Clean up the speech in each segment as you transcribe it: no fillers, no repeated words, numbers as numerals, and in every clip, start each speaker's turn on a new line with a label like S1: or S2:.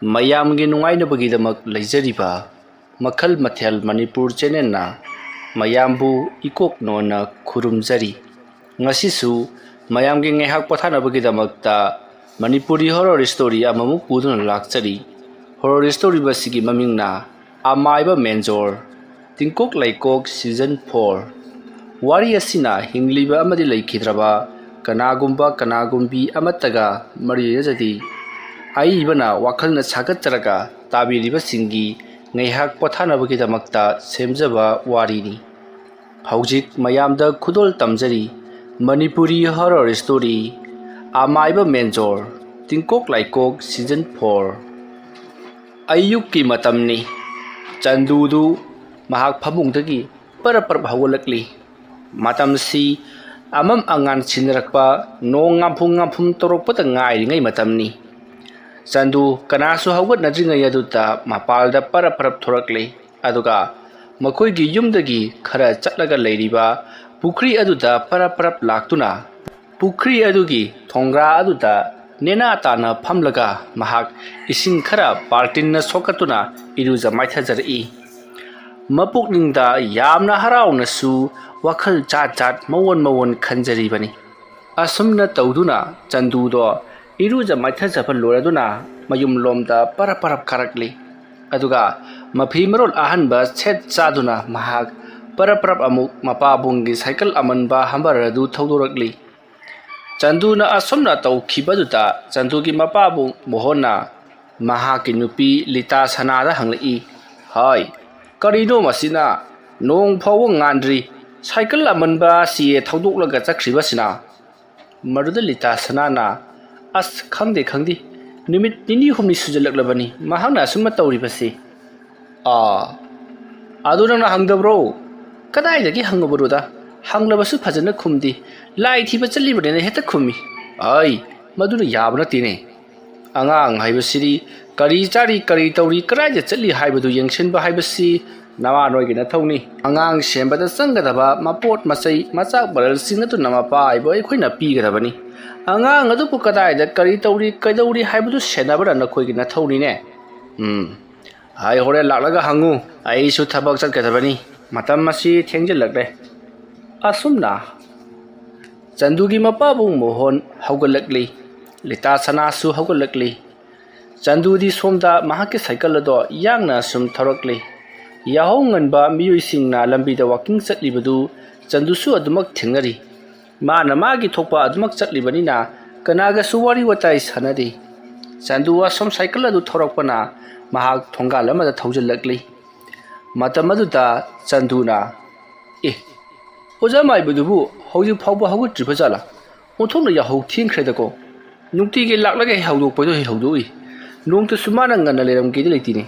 S1: ꯃꯌꯥꯝꯒꯤ ꯅꯨꯡꯉꯥꯏꯅꯕꯒꯤꯗꯃꯛ ꯂꯩꯖꯔꯤꯕ ꯃꯈꯜ ꯃꯊꯦꯜ ꯃꯅꯤꯄꯨꯔ ꯆꯦꯅꯦꯜꯅ ꯃꯌꯥꯝꯕꯨ ꯏꯀꯣꯛ ꯅꯣꯟꯅ ꯈꯨꯔꯨꯝꯖꯔꯤ꯫ ꯉꯁꯤꯁꯨ ꯃꯌꯥꯝꯒꯤ ꯉꯥꯏꯍꯥꯛ ꯄꯣꯊꯥꯅꯕꯒꯤꯗꯃꯛꯇ ꯃꯅꯤꯄꯨꯔꯤ ꯍꯣꯔꯔ ꯁ꯭ꯇꯣꯔꯤ ꯑꯃꯃꯨꯛ ꯄꯨꯗꯨꯅ ꯂꯥꯛꯆꯔꯤ꯫ ꯍꯣꯔꯔ ꯁ꯭ꯇꯣꯔꯤ ꯑꯁꯤꯒꯤ ꯃꯃꯤꯡꯅ ꯑꯃꯥꯏꯕ ꯃꯦꯟꯖꯣꯔ ꯇꯤꯡꯀꯣꯛ ꯂꯩꯀꯣꯛ ꯁꯤꯖꯟ 4꯫ ꯋꯥꯔꯤ ꯑꯁꯤꯅ ꯍꯤꯡꯂꯤꯕ ꯑꯃꯗꯤ ꯂꯩꯈꯤꯗ꯭ꯔꯕ ꯀꯅꯥꯒꯨꯝꯕ ꯀꯅꯥꯒꯨꯝꯕꯤ ꯑꯃꯠꯇꯒ ꯃꯔꯤ ꯂꯩꯅꯖꯗꯦ꯫ ꯑꯏꯕꯅ ꯋꯥꯈꯜꯅ ꯁꯥꯒꯠꯆꯔꯒ ꯇꯥꯕꯤꯔꯤꯕꯁꯤꯡꯒꯤ ꯉꯥꯏꯍꯥꯛ ꯄꯣꯊꯥꯅꯕꯒꯤꯗꯃꯛꯇ ꯁꯦꯝꯖꯕ ꯋꯥꯔꯤꯅꯤ꯫ ꯍꯧꯖꯤꯛ ꯃꯌꯥꯝꯗ ꯈꯨꯗꯣꯜ ꯇꯝꯖꯔꯤ ꯃꯅꯤꯄꯨꯔꯤ ꯍꯣꯔꯔ ꯁ꯭ꯇꯣꯔꯤ ꯑꯃꯥꯏꯕ ꯃꯦꯟꯖꯣꯔ ꯇꯤꯡꯀꯣꯛ ꯂꯩꯀꯣꯛ ꯁꯤꯖꯟ 4꯫ ꯑꯌꯨꯛꯀꯤ ꯃꯇꯝꯅꯤ꯫ ꯆꯟꯗꯨꯗꯨ ꯃꯍꯥꯛ ꯐꯃꯨꯡꯗꯒꯤ ꯄꯔꯞ ꯍꯧꯒꯠꯂꯛꯂꯤ꯫ ꯃꯇꯝꯁꯤ ꯑꯃꯝ ꯑꯉꯥꯟ ꯁꯤꯟꯅꯔꯛꯄ ꯅꯣꯡ ꯉꯥꯝꯐꯨꯡ ꯇꯧꯔꯛꯄꯗ ꯉꯥꯏꯔꯤꯉꯩ ꯃꯇꯝꯅꯤ꯫ ꯆꯟꯗꯨ ꯀꯅꯥꯁꯨ ꯍꯧꯒꯠꯅꯗ꯭ꯔꯤꯉꯩ ꯑꯗꯨꯗ ꯃꯄꯥꯜꯗ ꯄꯔꯞ ꯊꯣꯔꯛꯂꯤ ꯑꯗꯨꯒ ꯃꯈꯣꯏꯒꯤ ꯌꯨꯝꯗꯒꯤ ꯈꯔ ꯆꯠꯂꯒ ꯂꯩꯔꯤꯕ ꯄꯨꯈ꯭ꯔꯤ ꯑꯗꯨꯗ ꯄꯔꯞ ꯂꯥꯛꯇꯨꯅ ꯄꯨꯈ꯭ꯔꯤ ꯑꯗꯨꯒꯤ ꯊꯣꯡꯒ꯭ꯔꯥ ꯑꯗꯨꯗ ꯅꯦꯅꯥ ꯇꯥꯅ ꯐꯝꯂꯒ ꯃꯍꯥꯛ ꯏꯁꯤꯡ ꯈꯔ ꯕꯥꯜꯇꯤꯟꯅ ꯁꯣꯛꯀꯠꯇꯨꯅ ꯏꯔꯨꯖ ꯃꯥꯏꯊꯖꯔꯛꯏ꯫ ꯃꯄꯨꯛꯅꯤꯡꯗ ꯌꯥꯝꯅ ꯍꯔꯥꯎꯅꯁꯨ ꯋꯥꯈꯜ ꯖꯥꯠ ꯃꯑꯣꯟ ꯈꯟꯖꯔꯤꯕꯅꯤ꯫ ꯑꯁꯨꯝꯅ ꯇꯧꯗꯨꯅ ꯆꯟꯗꯨꯗꯣ ꯏꯔꯨꯖ ꯃꯥꯏꯊꯖꯕ ꯂꯣꯏꯔꯗꯨꯅ ꯃꯌꯨꯝꯂꯣꯝꯗ ꯄꯔꯞ ꯀꯥꯔꯛꯂꯤ ꯑꯗꯨꯒ ꯃꯐꯤ ꯃꯔꯣꯜ ꯑꯍꯟꯕ ꯁꯦꯠ ꯆꯥꯗꯨꯅ ꯃꯍꯥꯛ ꯄꯔꯞ ꯑꯃꯨꯛ ꯃꯄꯥꯕꯨꯡꯒꯤ ꯁꯥꯏꯀꯜ ꯑꯃꯟꯕ ꯍꯝꯕꯔ ꯑꯗꯨ ꯊꯧꯗꯣꯔꯛꯂꯤ꯫ ꯆꯟꯗꯨꯅ ꯑꯁꯨꯝꯅ ꯇꯧꯈꯤꯕꯗꯨꯗ ꯆꯟꯗꯨꯒꯤ ꯃꯄꯥꯕꯨꯡ ꯃꯣꯍꯣꯟꯅ ꯃꯍꯥꯛꯀꯤ ꯅꯨꯄꯤ ꯂꯤꯇꯥ ꯁꯅꯥꯗ ꯍꯪꯂꯛꯏ, "ꯍꯥꯏ, ꯀꯔꯤꯅꯣ ꯃꯁꯤꯅ? ꯅꯣꯡ ꯐꯥꯎꯕ ꯉꯥꯟꯗ꯭ꯔꯤ ꯁꯥꯏꯀꯜ ꯑꯃꯟꯕ ꯑꯁꯤ ꯊꯧꯗꯣꯛꯂꯒ ꯆꯠꯈ꯭ꯔꯤꯕꯁꯤꯅ?" ꯃꯗꯨꯗ ꯂꯤꯇꯥ ꯁꯅꯥꯅ, "ꯑꯁ ꯈꯪꯗꯦ, ꯅꯨꯃꯤꯠ ꯅꯤꯅꯤ ꯍꯨꯝꯅꯤ ꯁꯨꯖꯜꯂꯛꯂꯕꯅꯤ ꯃꯍꯥꯛꯅ ꯑꯁꯨꯝꯅ ꯇꯧꯔꯤꯕꯁꯤ." ꯑꯗꯨ ꯅꯪꯅ ꯍꯪꯗꯕ꯭ꯔꯣ?" "ꯀꯗꯥꯏꯗꯒꯤ ꯍꯪꯉꯨꯕꯅꯣꯗ, ꯍꯪꯂꯕꯁꯨ ꯐꯖꯅ ꯈꯨꯝꯗꯦ, ꯂꯥꯏ ꯊꯤꯕ ꯆꯠꯂꯤꯕꯅꯦꯅ ꯍꯦꯛꯇ ꯈꯨꯝꯃꯤ." "ꯃꯗꯨꯅ ꯌꯥꯕ ꯅꯠꯇꯦꯅꯦ꯫ ꯑꯉꯥꯡ ꯍꯥꯏꯕꯁꯤꯗꯤ ꯀꯔꯤ ꯆꯥꯔꯤ ꯀꯔꯤ ꯇꯧꯔꯤ ꯀꯗꯥꯏꯗ ꯆꯠꯂꯤ ꯍꯥꯏꯕꯗꯨ ꯌꯦꯡꯁꯤꯟꯕ ꯍꯥꯏꯕꯁꯤ ꯅꯃꯥ ꯅꯣꯏꯒꯤ ꯅꯊꯧꯅꯤ꯫ ꯑꯉꯥꯡ ꯁꯦꯝꯕꯗ ꯆꯪꯒꯗꯕ ꯃꯄꯣꯠ ꯃꯆꯩ ꯃꯆꯥꯛ ꯃꯔꯜꯁꯤꯡ ꯑꯗꯨꯅ ꯃꯄꯥ ꯍꯥꯏꯕ ꯑꯩꯈꯣꯏꯅ ꯄꯤꯒꯗꯕꯅꯤ꯫ ꯑꯉꯥꯡ ꯑꯗꯨꯕꯨ ꯀꯗꯥꯏꯗ ꯀꯔꯤ ꯇꯧꯔꯤ ꯀꯩꯗꯧꯔꯤ ꯍꯥꯏꯕꯗꯨ ꯁꯦꯟꯅꯕꯅ ꯅꯈꯣꯏꯒꯤ ꯅꯊꯧꯅꯤꯅꯦ." "ꯍꯣꯔꯦꯟ ꯂꯥꯛꯂꯒ ꯍꯪꯉꯨ, ꯑꯩꯁꯨ ꯊꯕꯛ ꯆꯠꯀꯗꯕꯅꯤ, ꯃꯇꯝ ꯑꯁꯤ ꯊꯦꯡꯖꯤꯜꯂꯛꯂꯦ." ꯑꯁꯨꯝꯅ ꯆꯟꯗꯨꯒꯤ ꯃꯄꯥꯕꯨꯡ ꯃꯣꯍꯣꯟ ꯍꯧꯒꯠꯂꯛꯂꯤ, ꯂꯤꯇꯥ ꯁꯅꯥꯁꯨ ꯍꯧꯒꯠꯂꯛꯂꯤ꯫ ꯆꯟꯗꯨꯗꯤ ꯁꯣꯝꯗ ꯃꯍꯥꯛꯀꯤ ꯁꯥꯏꯀꯜ ꯑꯗꯣ ꯌꯥꯡꯅ ꯁꯨꯝ ꯊꯧꯔꯛꯂꯤ꯫ ꯌꯥꯍꯧ ꯉꯟꯕ ꯃꯤꯑꯣꯏꯁꯤꯡꯅ ꯂꯝꯕꯤꯗ ꯋꯥꯀꯤꯡ ꯆꯠꯂꯤꯕꯗꯨ ꯆꯟꯗꯨꯁꯨ ꯑꯗꯨꯃꯛ ꯊꯦꯡꯅꯔꯤ꯫ ꯃꯥꯅ ꯃꯥꯒꯤ ꯊꯣꯛꯄ ꯑꯗꯨꯃꯛ ꯆꯠꯂꯤꯕꯅꯤꯅ ꯀꯅꯥꯒꯁꯨ ꯋꯥꯔꯤ ꯋꯥꯇꯥꯏ ꯁꯥꯅꯗꯦ꯫ ꯆꯟꯗꯨ ꯑꯁꯣꯝ ꯁꯥꯏꯀꯜ ꯑꯗꯨ ꯊꯧꯔꯛꯄꯅ ꯃꯍꯥꯛ ꯊꯣꯡꯒꯥꯜ ꯑꯃꯗ ꯊꯧꯖꯤꯜꯂꯛꯂꯤ꯫ ꯃꯇꯝ ꯑꯗꯨꯗ ꯆꯟꯗꯨꯅ, "ꯑꯣꯖꯥ ꯃꯥꯏꯕꯗꯨꯕꯨ ꯍꯧꯖꯤꯛ ꯐꯥꯎꯕ ꯍꯧꯒꯠꯇ꯭ꯔꯤꯕ ꯖꯥꯠꯂꯥ? ꯑꯣꯟꯊꯣꯛꯅ ꯌꯥꯍꯧ ꯊꯦꯡꯈ꯭ꯔꯦꯗꯀꯣ꯫ ꯅꯨꯡꯇꯤꯒꯤ ꯂꯥꯛꯂꯒ ꯍꯧꯗꯣꯛꯄꯗꯣ ꯍꯧꯗꯣꯛꯏ, ꯅꯣꯡꯇꯁꯨ ꯃꯥꯅ ꯉꯟꯅ ꯂꯩꯔꯝꯒꯦꯗꯤ ꯂꯩꯇꯦꯅꯦ."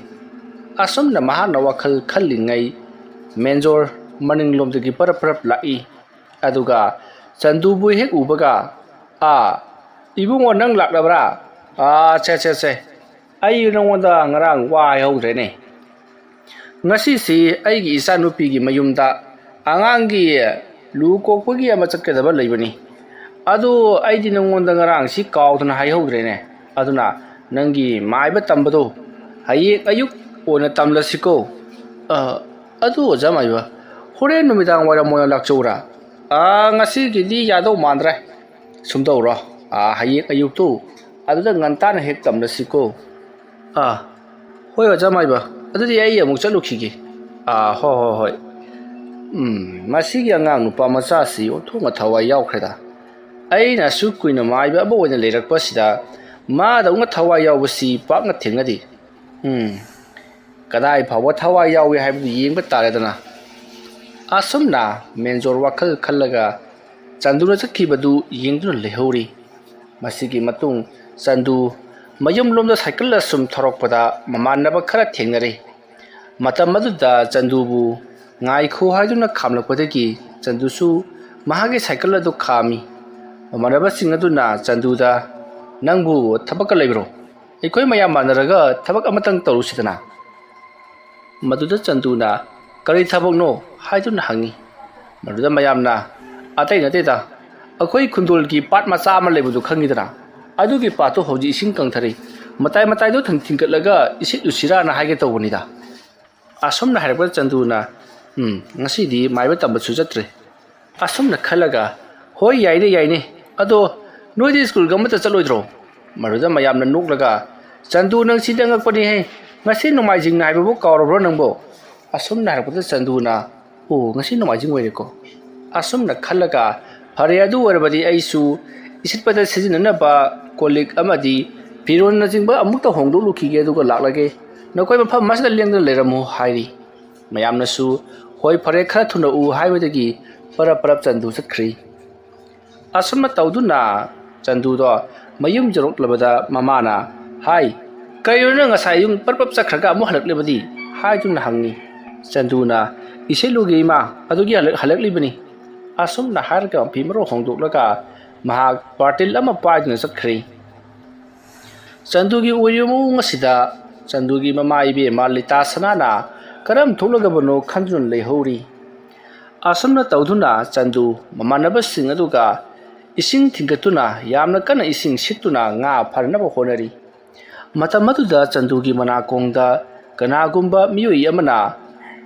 S1: ꯑꯁꯨꯝꯅ ꯃꯍꯥꯛꯅ ꯋꯥꯈꯜ ꯈꯜꯂꯤꯉꯩ ꯃꯦꯟꯖꯣꯔ ꯃꯅꯤꯡꯂꯣꯝꯗꯒꯤ ꯄꯔꯞ ꯂꯥꯛꯏ ꯑꯗꯨꯒ ꯆꯟꯗꯨꯕꯨ ꯍꯦꯛ ꯎꯕꯒ, "ꯏꯕꯨꯡꯉꯣ ꯅꯪ ꯂꯥꯛꯂꯕ꯭ꯔꯥ? ꯁꯦ, ꯑꯩ ꯅꯉꯣꯟꯗ ꯉꯔꯥꯡ ꯋꯥ ꯍꯥꯏꯍꯧꯗ꯭ꯔꯦꯅꯦ. ꯉꯁꯤꯁꯤ ꯑꯩꯒꯤ ꯏꯆꯥꯅꯨꯄꯤꯒꯤ ꯃꯌꯨꯝꯗ ꯑꯉꯥꯡꯒꯤ ꯂꯨ ꯀꯣꯛꯄꯒꯤ ꯑꯃ ꯆꯠꯀꯗꯕ ꯂꯩꯕꯅꯤ. ꯑꯗꯨ ꯑꯩꯗꯤ ꯅꯉꯣꯟꯗ ꯉꯔꯥꯡꯁꯤ ꯀꯥꯎꯗꯅ ꯍꯥꯏꯍꯧꯗ꯭ꯔꯦꯅꯦ. ꯑꯗꯨꯅ ꯅꯪꯒꯤ ꯃꯥꯏꯕ ꯇꯝꯕꯗꯣ ꯍꯌꯦꯡ ꯑꯌꯨꯛ ꯑꯣꯏꯅ ꯇꯝꯂꯁꯤꯀꯣ." "ꯑꯗꯨ ꯑꯣꯖꯥ ꯃꯥꯏꯕ, ꯍꯣꯔꯦꯟ ꯅꯨꯃꯤꯗꯥꯡ ꯋꯥꯏꯔꯝ ꯑꯣꯏꯅ ꯂꯥꯛꯆꯧꯔꯥ?" "ꯉꯁꯤꯒꯤꯗꯤ ꯌꯥꯗꯧ ꯃꯥꯟꯗ꯭ꯔꯦ. ꯁꯨꯝꯇꯧꯔꯣ, ꯍꯌꯦꯡ ꯑꯌꯨꯛꯇꯨ ꯑꯗꯨꯗ ꯉꯟꯇꯥꯅ ꯍꯦꯛ ꯇꯝꯂꯁꯤꯀꯣ." "ꯍꯣꯏ ꯑꯣꯖꯥ ꯃꯥꯏꯕ, ꯑꯗꯨꯗꯤ ꯑꯩ ꯑꯃꯨꯛ ꯆꯠꯂꯨꯈꯤꯒꯦ." "ꯍꯣꯏ. ꯃꯁꯤꯒꯤ ꯑꯉꯥꯡ ꯅꯨꯄꯥ ꯃꯆꯥꯁꯤ ꯑꯣꯟꯊꯣꯛꯅ ꯊꯋꯥꯏ ꯌꯥꯎꯈ꯭ꯔꯦꯗ. ꯑꯩꯅ ꯑꯁꯨꯛ ꯀꯨꯏꯅ ꯃꯥꯏꯕ ꯑꯃ ꯑꯣꯏꯅ ꯂꯩꯔꯛꯄꯁꯤꯗ ꯃꯥꯗꯧꯅ ꯊꯋꯥꯏ ꯌꯥꯎꯕꯁꯤ ꯄꯥꯛꯅ ꯊꯦꯡꯅꯗꯦ. ꯀꯗꯥꯏ ꯐꯥꯎꯕ ꯊꯋꯥꯏ ꯌꯥꯎꯏ ꯍꯥꯏꯕꯗꯨ ꯌꯦꯡꯕ ꯇꯥꯔꯦꯗꯅ." ꯑꯁꯨꯝꯅ ꯃꯦꯟꯖꯣꯔ ꯋꯥꯈꯜ ꯈꯜꯂꯒ ꯆꯟꯗꯨꯅ ꯆꯠꯈꯤꯕꯗꯨ ꯌꯦꯡꯗꯨꯅ ꯂꯩꯍꯧꯔꯤ꯫ ꯃꯁꯤꯒꯤ ꯃꯇꯨꯡ ꯆꯟꯗꯨ ꯃꯌꯨꯝꯂꯣꯝꯗ ꯁꯥꯏꯀꯜ ꯑꯁꯨꯝ ꯊꯧꯔꯛꯄꯗ ꯃꯃꯥꯟꯅꯕ ꯈꯔ ꯊꯦꯡꯅꯔꯤ꯫ ꯃꯇꯝ ꯑꯗꯨꯗ ꯆꯟꯗꯨꯕꯨ ꯉꯥꯏꯈꯣ ꯍꯥꯏꯗꯨꯅ ꯈꯥꯝꯂꯛꯄꯗꯒꯤ ꯆꯟꯗꯨꯁꯨ ꯃꯍꯥꯛꯀꯤ ꯁꯥꯏꯀꯜ ꯑꯗꯨ ꯈꯥꯝꯃꯤ꯫ ꯃꯃꯥꯟꯅꯕꯁꯤꯡ ꯑꯗꯨꯅ ꯆꯟꯗꯨꯗ, "ꯅꯪꯕꯨ ꯊꯕꯛꯀ ꯂꯩꯕ꯭ꯔꯣ? ꯑꯩꯈꯣই ꯃꯌꯥꯝ ꯃꯥꯟꯅꯔꯒ ꯊꯕꯛ ꯑꯃꯇꯪ ꯇꯧꯔꯨꯁꯤꯗꯅ." ꯃꯗꯨꯗ ꯆꯟꯗꯨꯅ "ꯀꯔꯤ ꯊꯕꯛꯅꯣ?" ꯍꯥꯏꯗꯨꯅ ꯍꯪꯉꯤ꯫ ꯃꯗꯨꯗ ꯃꯌꯥꯝꯅ, "ꯑꯇꯩ ꯅꯠꯇꯦꯗ, ꯑꯩꯈꯣꯏ ꯈꯨꯟꯗꯣꯜꯒꯤ ꯄꯥꯠ ꯃꯆꯥ ꯑꯃ ꯂꯩꯕꯗꯨ ꯈꯪꯉꯤꯗꯅ? ꯑꯗꯨꯒꯤ ꯄꯥꯠꯇꯨ ꯍꯧꯖꯤꯛ ꯏꯁꯤꯡ ꯀꯪꯊꯔꯤ. matai matai do thang thingkat laga isit usira na haige tawbani da asom na harpa chandu na ngasi di maiba tamba chu jatre asom na khalaga hoi yaine ado noi school gamata chalodro maruda mayam na nuk laga chandu nang sidang akpani he ngasi nomai jing nai bu kawro nangbo asom na harpa chandu na o ngasi nomai jing wei ko asom na khalaga phare adu warbadi aisu isit pada sijina ba kolik amadi piron na jingba amukta hongdo lukhi ge duga laklage nakoi mafam masda lengda leramu hairi mayam na su hoi phare khara thuna u haibadagi parap chandu sakri asama tawduna chandu do mayum jorok labada mamana hai kayona ngasai yung parpap sakhraga amu halak lebadi hai tun hangni chandu na iselugi ma adugi halak libani asum na harga phimro hongdok laga mahak partil ama pajna sakri chandugi uyumu ngasida chandugi mama ibe malita sanana karam thulaga bono khanjun leihori asumna tawduna chandu mamanaba sing aduga ising thingkatuna yamna kana ising situna nga pharnaba honari matamatuda chandugi manakongda kanagumba miyoi amana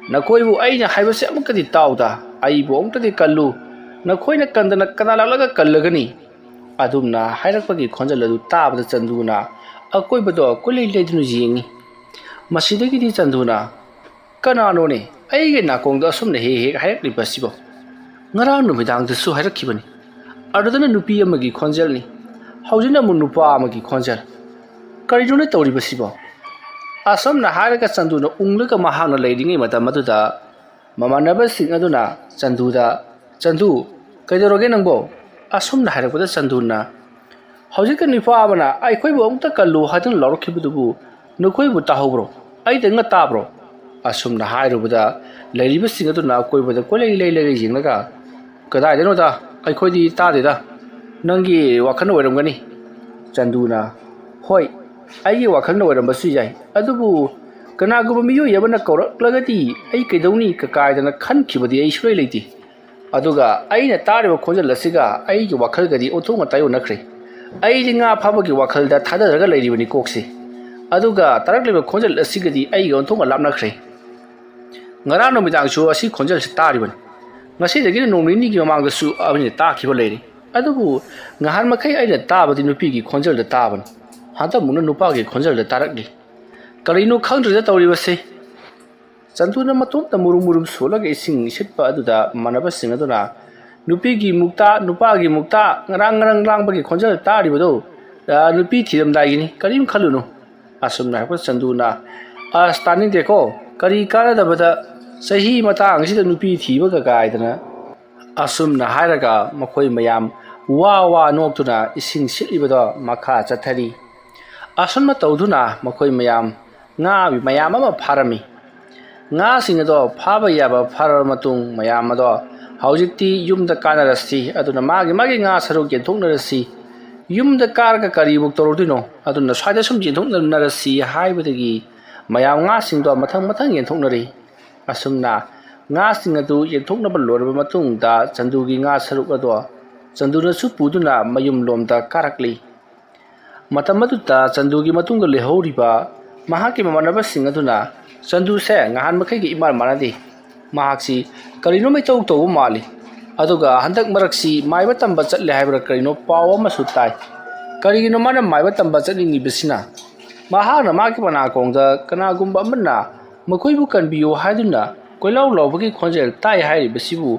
S1: nakoibu aina haibase amukadi tawda aibo ongtadi kallu nakoina kandana kanalalaga kallagani adumna hairakpagi khonjaladu tabada chanduna akoibado kulei leidunu jingi masidagi di chanduna kanano ne aige nakongda sumne he hairakli basibo ngara numidang dasu hairakibani adudana nupi amagi khonjalni haujina mun nupa amagi khonjal karidune tawri basibo asamna hairaka chanduna unglaga mahangna leidingai mata maduda mamanaba sing aduna chandu kaidoroge nangbo asumna hairakpada chanduna haujika nipa abana aikhoi bu amta kallu hadun lorokhibudubu nukoibu tahobro aide nga tabro asumna hairubuda leiriba sing aduna koibada kolei leilege jinglaga kadai deno da aikhoi di tade da nangi wakhana oiramgani chanduna hoi aigi wakhana oirambasi jai adubu kanaguba miyo yabana kauraklagati ai kaidawni kakaidana khankhibadi ai sulai leiti aduga aina tariba khonjal lasiga aigi wakhalgadi othonga tayo nakre ai jinga phabagi wakhalda thadaraga leiribani kokse aduga tarakliba khonjal lasigadi ai onthonga lapnakre ngara nomidang chu asi khonjal si tariban ngasi dagi nomini gi mamang su abni ta khiba leiri adubu ngahan makai aina tabadi nupi gi khonjal da taban hanta mungna nupa gi khonjal da tarakli karino khangdra tawribase chanduna matom ta murum solaga ising sitpa aduda manaba sing aduna nupi gi mukta nupa gi mukta ngarang langbagi khonjal taribado nupi thiram daigini karim khaluno asumna ha chanduna astani deko kari kara dabada sahi matang sida nupi thiba ga gaidana asumna hairaga makoi mayam wa noktuna ising silibado makha chathari asumna tawduna makoi mayam nga bi mayam ama pharami nga singado phaba yaba pharar matung mayam ado haujikti yumda kanarasi aduna magi nga saruk gen thoknarasi yumda karga karibuk torudino aduna swaida sum gen thoknarasi haibadagi mayam nga singdo mathang gen thoknari asumna nga singadu gen thoknaba lorba matung da chandugi nga saruk ado chanduna su puduna mayum lomda karakli matamadu ta chandugi matungga lehoriba mahaki mamanaba singaduna chandu se ngahan makai gi imal manadi mahaksi karino mai tau tau mali aduga handak maraksi maiba tamba chatle haibra karino pawa masutai karigino mana maiba tamba chatlingi bisina mahana maki pana kongda kana gumba manna makoi bu kan biyo haiduna koilaw lawbagi khonjel tai hairi bisibu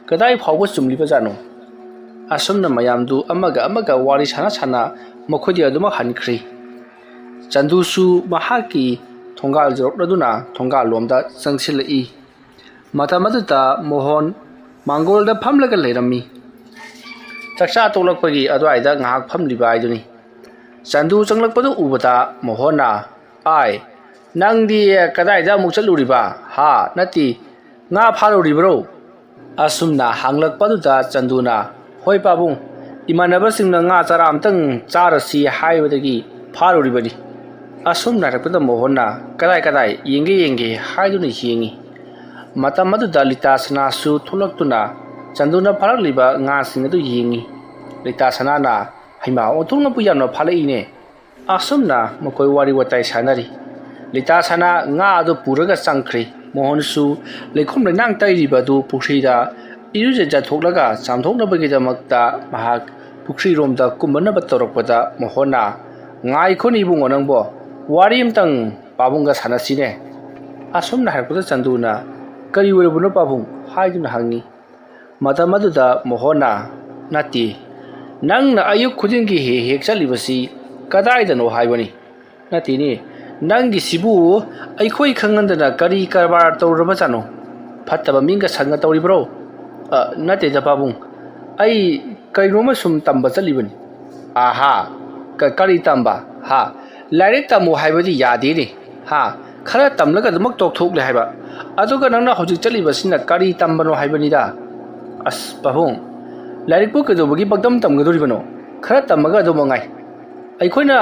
S1: kadai phawba chumli bajano asumna mayamdu amaga wari sana makhodi aduma hankri chandusu mahaki thongal jorokladuna thongal lomda changsilai matamatuta mohon mangolda phamlaga leirami chaksa tolakpagi adwaida ngahak phamliba aiduni chandu changlakpadu ubata mohona ai nangdi kadaida muk chaluriba ha nati nga phaluribro asumna hanglakpaduda chanduna hoi pabung imanaba singna nga charam tang charasi haibadagi phaluribani asumna rakpada mohona kadai yenge haiduni hingi matamadu dalita sanasu thulaktuna chanduna phalakliba nga singadu yingi lita sanana haima otunga puyamna phalaine asumna makoi wari watai sanari lita sana nga adu puraga sangkhri mohonsu lekhum lenang tairiba du pukrida iruje jathoglaga samthoknabagi damakta mahak pukri romda kumbana batorokpada mohona ngai khoni bungo nangbo wari amtang pabunga sanasine asumna harpuda chanduna kari werebuno pabung haiduna hangi madamaduda mohona nati nangna ayuk khudingi hek chalibasi kadaidano haibani natini nangi sibu aikhoi khangandana kari karbar tawraba chano phattaba minga sanga tawri bro nate da pabung ai kairoma sum tamba chalibani aha kari tamba ha lairek tamu haibadi yade ni ha khara tamlaga damak tok thok le haiba aduga nangna hojik chalibasina kari tambano haibani da as pabung lairek bu kedobugi bagdam tamgadoribano khara tamaga do mangai ꯑꯩꯈꯣꯏꯅ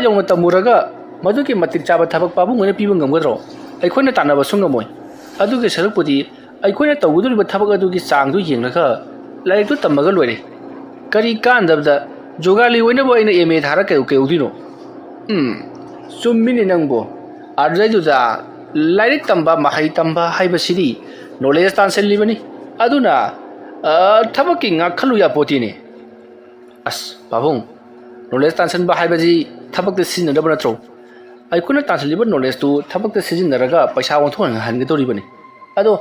S1: ꯌꯧꯅ ꯇꯝꯃꯨꯔꯒ ꯃꯗꯨꯒꯤ ꯃꯇꯤꯛ ꯆꯥꯕ ꯊꯕꯛ ꯄꯥꯕꯨꯡ ꯑꯣꯏꯅ ꯄꯤꯕ ꯉꯝꯒꯗ꯭ꯔꯣ ꯑꯩꯈꯣꯏꯅ ꯇꯥꯟꯅꯕꯁꯨ ꯉꯝꯃꯣꯏ ꯑꯗꯨꯒꯤ ꯁꯔꯨꯛꯄꯨꯗꯤ ꯑꯩꯈꯣꯏꯅ ꯇꯧꯒꯗꯧꯔꯤꯕ ꯊꯕꯛ ꯑꯗꯨꯒꯤ ꯆꯥꯡꯗꯨ ꯌꯦꯡꯂꯒ ꯂꯥꯏꯔꯤꯛꯇꯨ ꯇꯝꯃꯒ ꯂꯣꯏꯔꯦ ꯀꯔꯤ ꯀꯥꯟꯗꯕꯗ ꯖꯣꯒꯥꯂꯤ ꯑꯣꯏꯅꯕ ꯑꯩꯅ MA ꯊꯥꯔ ꯀꯩꯗꯧꯗꯣꯏꯅꯣ ꯆꯨꯝꯃꯤꯅꯦ ꯅꯪꯕꯣ ꯑꯗꯨꯗꯩꯗꯨꯗ ꯂꯥꯏꯔꯤꯛ ꯇꯝꯕ ꯃꯍꯩ ꯇꯝꯕ ꯍꯥꯏꯕꯁꯤꯗꯤ ꯅꯣꯂꯦꯖ ꯇꯥꯟꯁꯤꯜꯂꯤꯕꯅꯤ ꯑꯗꯨꯅ ꯊꯕꯛꯀꯤ ꯉꯥꯛꯈꯜꯂꯨ ꯌꯥꯄꯣꯠꯇꯦꯅꯦ ꯑꯁ ꯄꯥꯕꯨꯡ knowledge tansan ba haibaji thabak de sin na bana tro aikuna tansan liba knowledge tu thabak de sin naraga paisa won thon han ge dori bani ado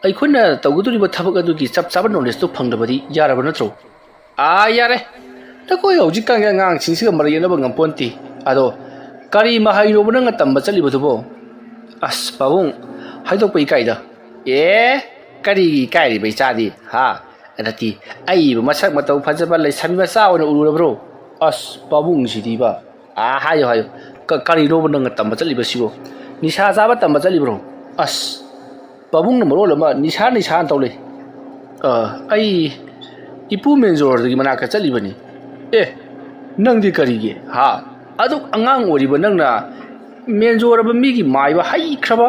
S1: aikuna tawguduri ba thabak adu gi chap chap knowledge tu phangda badi yara bana tro yare ta ko hojik kang ngang singsi ga mari na ba ngam ponti ado kari mahai ro bana nga tamba chali ba bo as pawung haidok pai kai da kari kai bai cha di ha adati ai ba masak matau phajaba lai sami ba sa ona uru bro as pabung sidiba hayo kari ro bana nga tamba chali ba sibo nisha jaba tamba chali bro as pabung na maro lama nisha tawle ai ipu menjor gi mana ka chali bani nang di kari ge ha adu angang ori ba nang na menjor ba mi gi mai ba hai khraba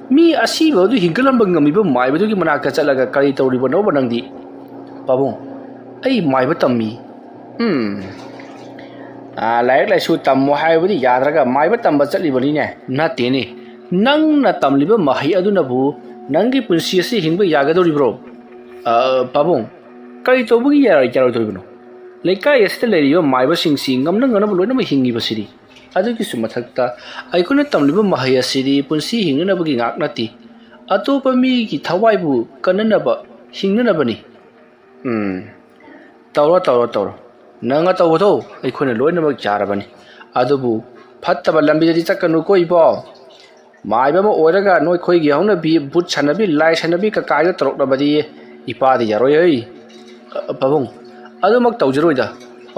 S1: mi asi ba du hingalam ba ngami ba mai ba du gi mana ka chalaga kari tawri ba no ba nang di pabung ai mai ba tammi laik lai su tam mo hai ba di yadraga mai ba tam ba chali bani ne na te ni nang na tam li ba mahai adu na bu nang gi punsi si hing ba yaga dori bro pabung kari to bu gi yara jaro dori bano lekai este le yo mai ba sing sing ngam nang na ba lo na ma hingi ba siri adu ki su mathakta ai kuna tam li ba mahai asiri punsi hing na ba gi ngak na ti ato pa mi gi thawai bu kanana ba hing na ba ni tawra nanga tawo to ai khone loina mak jarabani adubu phattaba lambi di chakanu koi bo mai ba mo oraga noi khoi gi hauna bi but chanabi lai chanabi ka kai torok na badi ipa di yaroi ei pabung adu mak tawjiroi da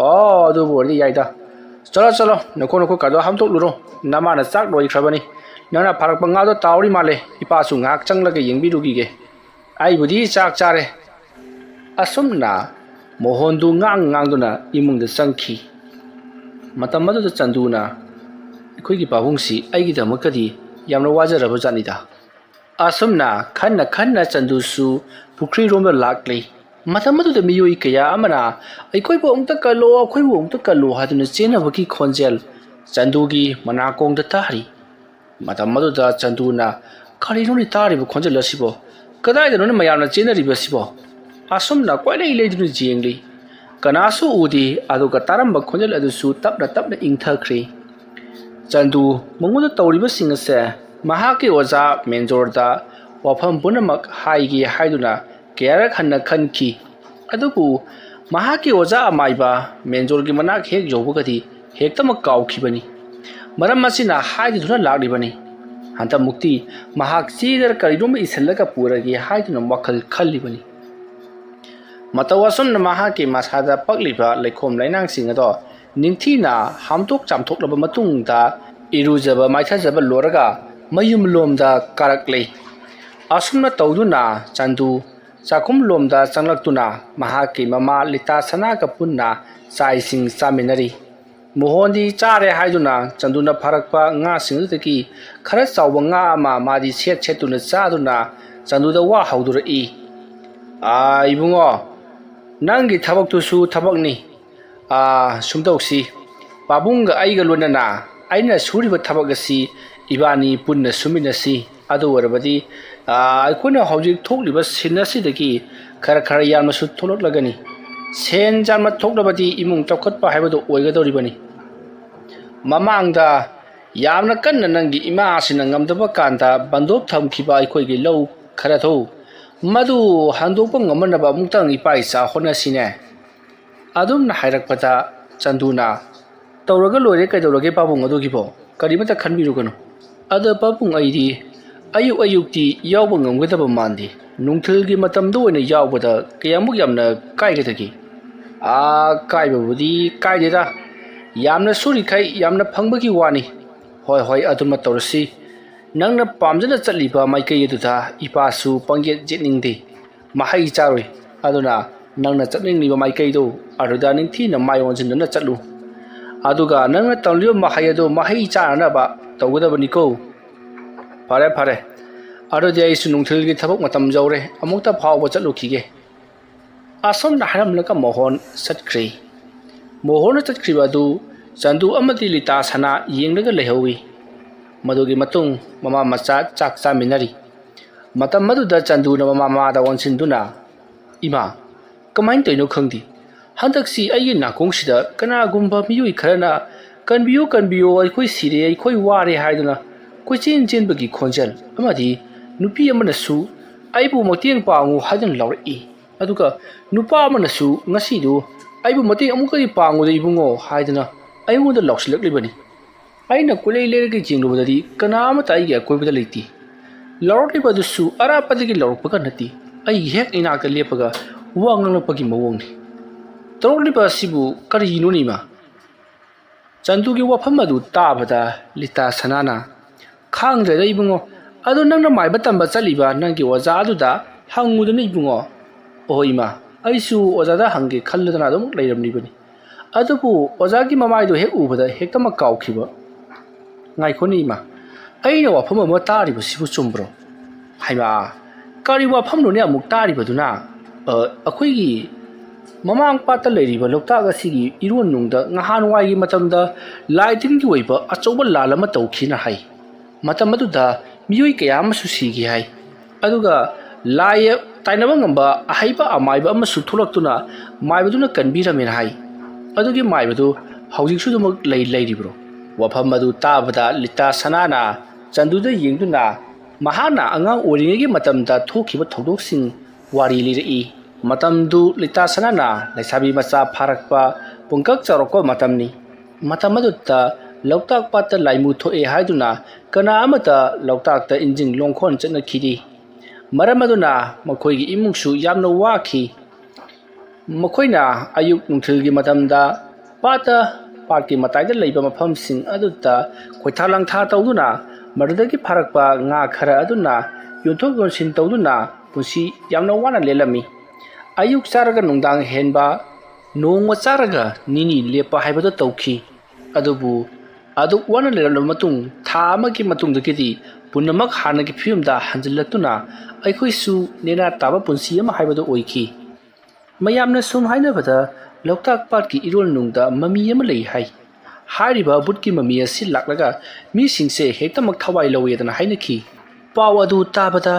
S1: adu bori yai da chalo nako ka do ham tok luro nama na chak loi khrabani nana pharak panga do tawri male ipa su ngak changlaga yengbi ru gi ge ai budi chak chare asumna mohondu ngang duna imung da sangki matamadu da chanduna khoi gi pabung si ai gi damakadi yamna wajaraba janida asumna khanna chandu su pukri rom lakle matamadu da miyoi kaya amana ai khoi bo ongta kalo khoi bo ongta kalo haduna chena baki khonjel chandu gi manakong da tari matamadu da chanduna khari no ni tari bo khonjel lasibo kadai da no mayamna chena riba sibo asumna kwailai leidunu jengli kanasu udi aduga taramba khonjel adusu tapna ingthakri chandu mongoda tawriba singase mahake oja menjorda wafam punamak haigi haiduna kera khanki adubu mahake oja amaiba menjorgi manak hek jobugadi hektama kaukibani maram masina haidi thuna lagribani hanta mukti mahak chidar karidum isallaka puragi haiduna wakhal khallibani matawasum na mahaki masada pagliba lekhom lainang singado ningthina hamtok chamthok laba matungda irujaba maithajaba loraga mayum lomda karakle asumna tawduna chandu chakum lomda changlaktuna mahaki mama lita sana ka punna sai sing saminari mohondi chare haiduna chanduna pharakpa nga singdaki khara chawba nga ma madi chetuna chaduna chanduda wa haudura i ibungo nangi thabak tu su thabak ni sumdausi ꯄꯥꯕꯨꯡꯒ ꯑꯩꯒ ꯂꯣꯏꯅꯅ ꯑꯩꯅ ꯁꯨꯔꯤꯕ ꯊꯕꯛ ꯑꯁꯤ ꯏꯕꯥꯅꯤ ꯄꯨꯟꯅ ꯁꯨꯃꯤꯟꯅꯁꯤ ꯑꯗꯨ ꯑꯣꯏꯔꯕꯗꯤ ꯑꯩꯈꯣꯏꯅ ꯍꯧꯖꯤꯛ ꯊꯣꯛꯂꯤꯕ ꯁꯤꯟ ꯑꯁꯤꯗꯒꯤ ꯈꯔ ꯌꯥꯝꯅꯁꯨ ꯊꯣꯛꯂꯛꯂꯒꯅꯤ ꯁꯦꯟ ꯌꯥꯝꯅ ꯊꯣꯛꯂꯕꯗꯤ ꯏꯃꯨꯡ ꯆꯥꯎꯈꯠꯄ ꯍꯥꯏꯕꯗꯨ ꯑꯣꯏꯒꯗꯧꯔꯤꯕꯅꯤ ꯃꯃꯥꯡꯗ ꯌꯥꯝꯅ ꯀꯟꯅ ꯅꯪꯒꯤ ꯏꯃꯥ ꯑꯁꯤꯅ ꯉꯝꯗꯕ ꯀꯥꯟꯗ ꯕꯟꯗꯣꯞ ꯊꯝꯈꯤꯕ ꯑꯩꯈꯣꯏꯒꯤ ꯂꯧ ꯈꯔꯗꯣ ꯃꯗꯨ ꯍꯟꯗꯣꯛꯄ ꯉꯝꯅꯕ ꯑꯃꯨꯛꯇꯪ ꯏꯄꯥ ꯏꯆꯥ ꯍꯣꯠꯅꯁꯤꯅꯦ ꯑꯗꯨꯝꯅ ꯍꯥꯏꯔꯛꯄꯗ ꯆꯟꯗꯨꯅ ꯇꯧꯔꯒ ꯂꯣꯏꯔꯦ ꯀꯩꯗꯧꯔꯒꯦ ꯄꯥꯕꯨꯡ ꯑꯗꯨꯒꯤꯕꯣ ꯀꯔꯤꯃꯠꯇ ꯈꯟꯕꯤꯔꯨꯒꯅꯨ ꯑꯗ ꯄꯥꯕꯨꯡ ꯑꯩꯗꯤ ꯑꯌꯨꯛꯇꯤ ꯌꯥꯎꯕ ꯉꯝꯒꯗꯕ ꯃꯥꯟꯗꯦ ꯅꯨꯡꯊꯤꯜꯒꯤ ꯃꯇꯝꯗ ꯑꯣꯏꯅ ꯌꯥꯎꯕꯗ ꯀꯌꯥꯃꯨꯛ ꯌꯥꯝꯅ ꯀꯥꯏꯒꯗꯒꯦ ꯀꯥꯏꯕꯕꯨꯗꯤ ꯀꯥꯏꯗꯦꯗ ꯌꯥꯝꯅ ꯁꯨꯔꯤꯈꯩ ꯌꯥꯝꯅ ꯐꯪꯕꯒꯤ ꯋꯥꯅꯤ ꯍꯣꯏ ꯑꯗꯨꯃ ꯇꯧꯔꯁꯤ ꯅꯪꯅ ꯄꯥꯝꯖꯅ ꯆꯠꯂꯤꯕ ꯃꯥꯏꯀꯩ ꯑꯗꯨꯗ ꯏꯄꯥꯁꯨ ꯄꯪꯌꯦꯠ ꯌꯦꯠꯅꯤꯡꯗꯦ ꯃꯍꯩ ꯆꯥꯔꯣꯏ ꯑꯗꯨꯅ ꯅꯪꯅ ꯆꯠꯅꯤꯡꯂꯤꯕ ꯃꯥꯏꯀꯩꯗꯣ ꯑꯗꯨꯗ ꯅꯤꯡꯊꯤꯅ ꯃꯥꯏ ꯑꯣꯟꯁꯤꯟꯗꯨꯅ ꯆꯠꯂꯨ ꯑꯗꯨꯒ ꯅꯪꯅ ꯇꯧꯔꯤꯕ ꯃꯍꯩ ꯑꯗꯨ ꯃꯍꯩ ꯆꯥꯅꯅꯕ ꯇꯧꯒꯗꯕꯅꯤꯀꯣ ꯐꯔꯦ ꯑꯗꯨꯗꯤ ꯑꯩꯁꯨ ꯅꯨꯡꯊꯤꯜꯒꯤ ꯊꯕꯛ ꯃꯇꯝ ꯌꯧꯔꯦ ꯑꯃꯨꯛꯇ ꯐꯥꯎꯕ ꯆꯠꯂꯨꯈꯤꯒꯦ ꯑꯁꯣꯝꯅ ꯍꯥꯏꯔꯝꯂꯒ ꯃꯣꯍꯣꯟ ꯆꯠꯈ꯭ꯔꯦ ꯃꯣꯍꯣꯟꯅ ꯆꯠꯈ꯭ꯔꯤꯕ ꯑꯗꯨ ꯆꯟꯗꯨ ꯑꯃꯗꯤ ꯂꯤꯇꯥ ꯁꯅꯥ ꯌꯦꯡꯂꯒ ꯂꯩꯍꯧꯏ ꯃꯗꯨꯒꯤ ꯃꯇꯨꯡ ꯃꯃꯥ ꯃꯆꯥ ꯆꯥꯛ ꯆꯥꯃꯤꯟꯅꯔꯤ ꯃꯇꯝ ꯑꯗꯨꯗ ꯆꯟꯗꯨꯅ ꯃꯃꯥꯗ ꯑꯣꯟꯁꯤꯟꯗꯨꯅ ꯏꯃꯥ ꯀꯃꯥꯏꯅ ꯇꯧꯔꯤꯅꯣ ꯈꯪꯗꯦ ꯍꯟꯗꯛꯁꯤ ꯑꯩꯒꯤ ꯅꯥꯀꯣꯡꯁꯤꯗ ꯀꯅꯥꯒꯨꯝꯕ ꯃꯤꯑꯣꯏ ꯈꯔꯅ ꯀꯟꯕꯤꯌꯣ ꯑꯩꯈꯣꯏ ꯁꯤꯔꯦ ꯑꯩꯈꯣꯏ ꯋꯥꯔꯦ ꯍꯥꯏꯗꯨꯅ ꯀꯣꯏꯆꯦꯟ ꯆꯦꯟꯕꯒꯤ ꯈꯣꯟꯖꯦꯜ ꯑꯃꯗꯤ ꯅꯨꯄꯤ ꯑꯃꯅꯁꯨ ꯑꯩꯕꯨ ꯃꯇꯦꯡ ꯄꯥꯡꯉꯨ ꯍꯥꯏꯗꯨꯅ ꯂꯥꯎꯔꯛꯏ ꯑꯗꯨꯒ ꯅꯨꯄꯥ ꯑꯃꯅꯁꯨ ꯉꯁꯤꯗꯨ ꯑꯩꯕꯨ ꯃꯇꯦꯡ ꯑꯃꯨꯛꯀꯗꯤ ꯄꯥꯡꯉꯨꯗ ꯏꯕꯨꯡꯉꯣ ꯍꯥꯏꯗꯨꯅ ꯑꯩꯉꯣꯟꯗ ꯂꯥꯎꯁꯤꯜꯂꯛꯂꯤꯕꯅꯤ ꯑꯩꯅ ꯀꯣꯏꯂꯩ ꯂꯩꯔꯒ ꯌꯦꯡꯂꯨꯕꯗꯗꯤ ꯀꯅꯥ ꯑꯃꯠꯇ ꯑꯩꯒꯤ ꯑꯀꯣꯏꯕꯗ ꯂꯩꯇꯦ ꯂꯥꯎꯔꯛꯂꯤꯕ ꯑꯗꯨꯁꯨ ꯑꯔꯥꯞꯄꯗꯒꯤ ꯂꯥꯎꯔꯛꯄꯒ ꯅꯠꯇꯦ ꯑꯩꯒꯤ ꯍꯦꯛ ꯏꯅꯥꯛꯇ ꯂꯦꯞꯄꯒ ꯋꯥ ꯉꯥꯡꯂꯛꯄꯒꯤ ꯃꯑꯣꯡꯅꯤ ꯇꯧꯔꯛꯂꯤꯕ ꯑꯁꯤꯕꯨ ꯀꯔꯤꯅꯣꯅꯤ ꯏꯃꯥ ꯆꯟꯗꯨꯒꯤ ꯋꯥꯐꯝ ꯑꯗꯨ ꯇꯥꯕꯗ ꯂꯤꯇꯥ ꯁꯅꯥꯅ ꯈꯥꯡꯗ꯭ꯔꯦꯗ ꯏꯕꯨꯡꯉꯣ ꯑꯗꯨ ꯅꯪꯅ ꯃꯥꯏꯕ ꯇꯝꯕ ꯆꯠꯂꯤꯕ ꯅꯪꯒꯤ ꯑꯣꯖꯥ ꯑꯗꯨꯗ ꯍꯪꯉꯨꯗꯅ ꯏꯕꯨꯡꯉꯣ ꯑꯣ ꯏꯃꯥ ꯑꯩꯁꯨ ꯑꯣꯖꯥꯗ ꯍꯪꯒꯦ ꯈꯜꯂꯗꯅ ꯑꯗꯨꯝ ꯂꯩꯔꯝꯂꯤꯕꯅꯤ ꯑꯗꯨꯕꯨ ꯑꯣꯖꯥꯒꯤ ꯃꯃꯥꯏꯗꯨ ꯍꯦꯛ ꯎꯕꯗ ꯍꯦꯛꯇꯃꯛ ꯀꯥꯎꯈꯤꯕ ꯉꯥꯏꯈꯣꯅꯤ ꯏꯃꯥ ꯑꯩꯅ ꯋꯥꯐꯝ ꯑꯃ ꯇꯥꯔꯤꯕꯁꯤꯕꯨ ꯆꯨꯝꯕ꯭ꯔꯣ ꯍꯩꯃꯥ ꯀꯔꯤ ꯋꯥꯐꯝꯅꯣꯅꯦ ꯑꯃꯨꯛ ꯇꯥꯔꯤꯕꯗꯨꯅ ꯑꯩꯈꯣꯏꯒꯤ ꯃꯃꯥꯡ ꯄꯥꯠꯇ ꯂꯩꯔꯤꯕ ꯂꯣꯛꯇꯥꯛ ꯑꯁꯤꯒꯤ ꯏꯔꯣꯟꯅꯨꯡꯗ ꯅꯍꯥꯟꯋꯥꯏꯒꯤ ꯃꯇꯝꯗ ꯂꯥꯏ ꯇꯤꯟꯒꯤ ꯑꯣꯏꯕ ꯑꯆꯧꯕ ꯂꯥꯜ ꯑꯃ ꯇꯧꯈꯤꯅ ꯍꯥꯏ ꯃꯇꯝ ꯑꯗꯨꯗ ꯃꯤꯑꯣꯏ ꯀꯌా ꯑꯃꯁꯨ ꯁꯤꯈꯤ ꯍꯥꯏ ꯑꯗꯨꯒ ꯂꯥꯏ ꯇꯥꯏꯅꯕ ꯉꯝꯕ ꯑꯍꯩꯕ ꯑꯃꯥꯏꯕ ꯑꯃꯁꯨ ꯊꯣꯛꯂꯛꯇꯨꯅ ꯃꯥꯏꯕꯗꯨꯅ ꯀꯟꯕꯤꯔꯝꯃꯦꯅ ꯍꯥꯏ ꯑꯗꯨꯒꯤ ꯃꯥꯏꯕꯗꯨ ꯍꯧꯖꯤꯛꯁꯨ ꯑꯗꯨꯃꯛ ꯂꯩꯔꯤꯕ꯭ꯔꯣ ꯋꯥꯐꯝ ꯑꯗꯨ ꯇꯥꯕꯗ ꯂꯤꯇꯥ ꯁꯅꯥꯅ ꯆꯟꯗꯨꯗ ꯌꯦꯡꯗꯨꯅ ꯃꯍꯥꯛꯅ ꯑꯉꯥꯡ ꯑꯣꯏꯔꯤꯉꯩꯒꯤ ꯃꯇꯝꯗ ꯊꯣꯛꯈꯤꯕ ꯊꯧꯗꯣꯛꯁꯤꯡ ꯋꯥꯔꯤ ꯂꯤꯔꯛꯏ ꯃꯇꯝꯗꯨ ꯂꯤꯇꯥ ꯁꯅꯥꯅ ꯂꯩꯁꯥꯕꯤ ꯃꯆꯥ ꯐꯥꯔꯛꯄ ꯄꯨꯡꯀꯛ ꯆꯥꯎꯔꯛꯄ ꯃꯇꯝꯅꯤ ꯃꯇꯝ ꯑꯗꯨꯗ ꯂꯣꯛꯇꯥꯛ ꯄꯥꯠꯇ ꯂꯥꯏꯃꯨ ꯊꯣꯛꯑꯦ ꯍꯥꯏꯗꯨꯅ ꯀꯅꯥ ꯑꯃꯠꯇ ꯂꯣꯛꯇꯥꯛꯇ ꯏꯟꯖꯤꯟ ꯂꯣꯡꯈꯣꯟ ꯆꯠꯅꯈꯤꯗꯦ ꯃꯔꯝ ꯑꯗꯨꯅ ꯃꯈꯣꯏꯒꯤ ꯏꯃꯨꯡꯁꯨ ꯌꯥꯝꯅ ꯋꯥꯈꯤ ꯃꯈꯣꯏꯅ ꯑꯌꯨꯛ ꯅꯨꯡꯊꯤꯜꯒꯤ ꯃꯇꯝꯗ ꯄꯥꯠꯀꯤ ꯃꯇꯥꯏꯗ ꯂꯩꯕ ꯃꯐꯝꯁꯤꯡ ꯑꯗꯨꯗ ꯈꯣꯏꯊꯥ ꯂꯥꯡꯊꯥ ꯇꯧꯗꯨꯅ ꯃꯗꯨꯗꯒꯤ ꯐꯥꯔꯛꯄ ꯉꯥ ꯈꯔ ꯑꯗꯨꯅ ꯌꯣꯟꯊꯣꯛ ꯌꯣꯟꯁꯤꯟ ꯇꯧꯗꯨꯅ ꯄꯨꯟꯁꯤ ꯌꯥꯝꯅ ꯋꯥꯅ ꯂꯦꯜꯂꯝꯃꯤ ꯑꯌꯨꯛ ꯆꯥꯔꯒ ꯅꯨꯡꯗꯥꯡ ꯍꯦꯟꯕ ꯅꯣꯡꯃ ꯆꯥꯔꯒ ꯅꯤꯅꯤ ꯂꯦꯞꯄ ꯍꯥꯏꯕꯗꯨ ꯇꯧꯈꯤ ꯑꯗꯨꯕꯨ ꯑꯗꯨꯛ ꯋꯥꯅ ꯂꯩꯔꯝꯂꯕ ꯃꯇꯨꯡ ꯊꯥ ꯑꯃꯒꯤ ꯃꯇꯨꯡꯗꯒꯤꯗꯤ ꯄꯨꯝꯅꯃꯛ ꯍꯥꯟꯅꯒꯤ ꯐꯤꯕꯝꯗ ꯍꯟꯖꯤꯜꯂꯛꯇꯨꯅ ꯑꯩꯈꯣꯏꯁꯨ ꯅꯦꯅꯥ ꯇꯥꯕ ꯄꯨꯟꯁꯤ ꯑꯃ ꯍꯥꯏꯕꯗꯨ ꯑꯣꯏꯈꯤ ꯃꯌꯥꯝꯅ ꯁꯨꯝ ꯍꯥꯏꯅꯕꯗ ꯂꯣꯛꯇꯥꯛ ꯄꯥꯠꯀꯤ ꯏꯔꯣꯜꯅꯨꯡꯗ ꯃꯃꯤ ꯑꯃ ꯂꯩ ꯍꯥꯏ ꯍꯥꯏꯔꯤꯕ ꯕꯨꯠꯀꯤ ꯃꯃꯤ ꯑꯁꯤ ꯂꯥꯛꯂꯒ ꯃꯤꯁꯤꯡꯁꯦ ꯍꯦꯛꯇꯃꯛ ꯊꯋꯥꯏ ꯂꯧꯋꯦꯗꯅ ꯍꯥꯏꯅꯈꯤ ꯄꯥꯎ ꯑꯗꯨ ꯇꯥꯕꯗ